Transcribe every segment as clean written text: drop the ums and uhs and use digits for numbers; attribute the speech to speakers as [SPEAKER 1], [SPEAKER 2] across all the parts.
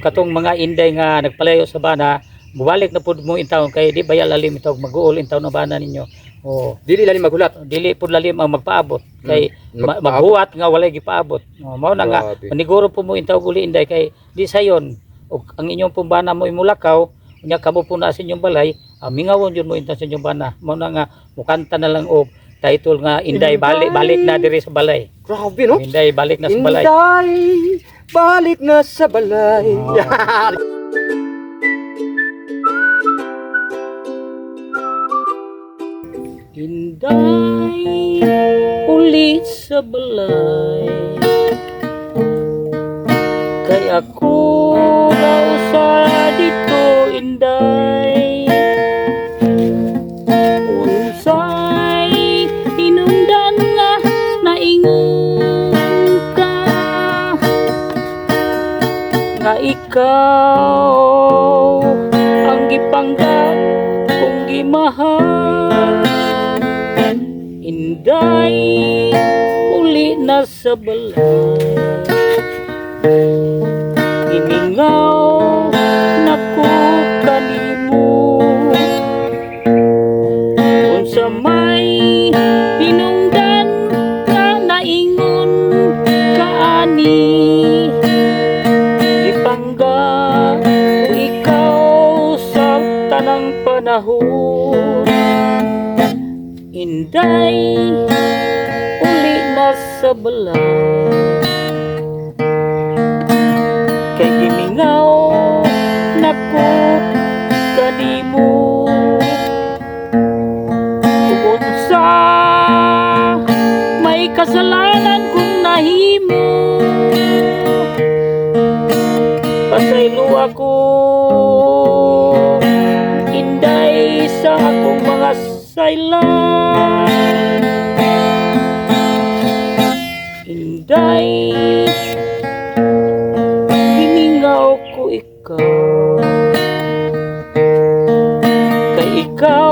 [SPEAKER 1] katong mga inday nga nagpalayo sa bana, mubalik na pud mo intawon kay di baya lalim itaw mag-uol intawon na bana ninyo. O
[SPEAKER 2] Dili lalim maghulat.
[SPEAKER 1] dili pud lalim ang magpaabot kay
[SPEAKER 2] Magpaabot.
[SPEAKER 1] maghuwat nga walay gipaabot. Mao na nga
[SPEAKER 2] Grabe.
[SPEAKER 1] maniguro po mo intawon uli inday kay di sayon ug ang inyong pumbana mo imulakaw unya kamo po na sa inyong balay, mingawon yun mo intawon sa inyong bana. Mao na nga mukanta na lang og title nga inday balik na diri sa balay.
[SPEAKER 2] Grabe no?
[SPEAKER 1] Inday balik na sa balay.
[SPEAKER 2] Inday, balik na sa balay.
[SPEAKER 1] Oh. Inday ulit sa balay kay ako raw sa dito inday unsay hinungdan nga naingon ka nga ikaw ang gipanggap kong gimahal. Inday uli na sa balay iningaw nako kanimo unsa may hinungdan nga naingon kaani ipangga ikaw sa tanang panahon. Inday uli na sa balay kay gimingaw nako kanimo unsa may kasalanan kung nahimo pasaylo ako inday sa akong mga saylan. Inday hiningaw ko ikaw kay ikaw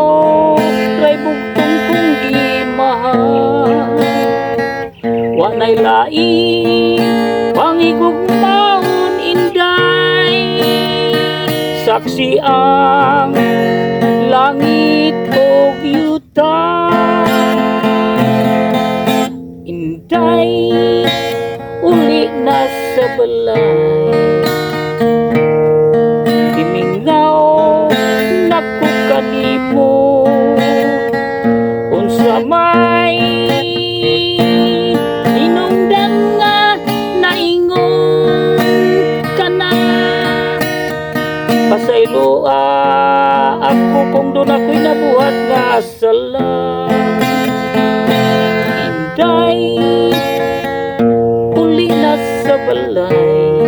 [SPEAKER 1] ray bugtong kong gimahal wa nay lain pangigugmaon inday saksi ang langit o yuta. Inday uli na sa balay imingaw nako kanimo unsa may hinungdan nga naingon kana pasaylo ako kung doon ako'y nabuhat nga sala. Inday uli na sa balay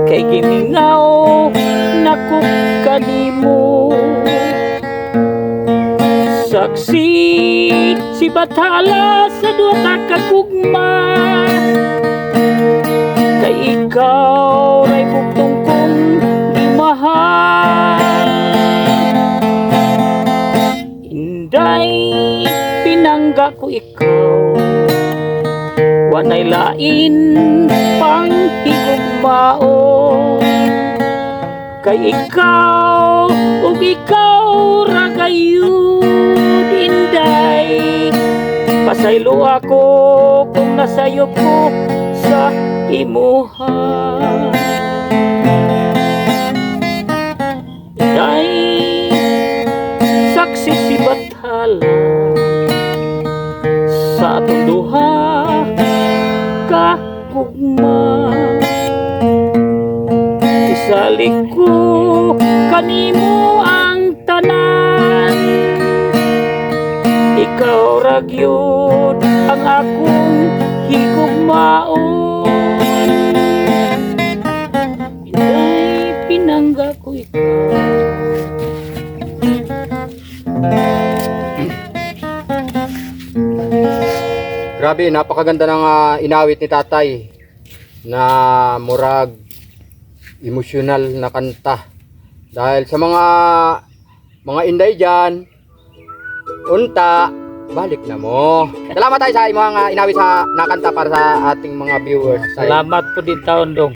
[SPEAKER 1] kay gimingaw nako kanimo saksi si bathala sa duha ka kagugma kay ikaw ray bugtong kong gimahal. Inday pinangga ko ikaw wa nay lain pang higugmaon kay ikaw ug ikaw ra gayud inday pasaylo ako kung nasayop ko sa imuha. Inday saksi si bathala sa atong duha ka kugma isalik ko kanimo ang tanan ikaw ra gyud ang akong higugmaon. Inday pinangga ko ikaw.
[SPEAKER 2] Grabe, napakaganda ng inawit ni tatay na murag emosyonal na kanta. Dahil sa mga inday dyan, unta, balik na mo. Salamat tayo sa mga inawit sa nakanta para sa ating mga viewers.
[SPEAKER 1] Salamat po din taon dong.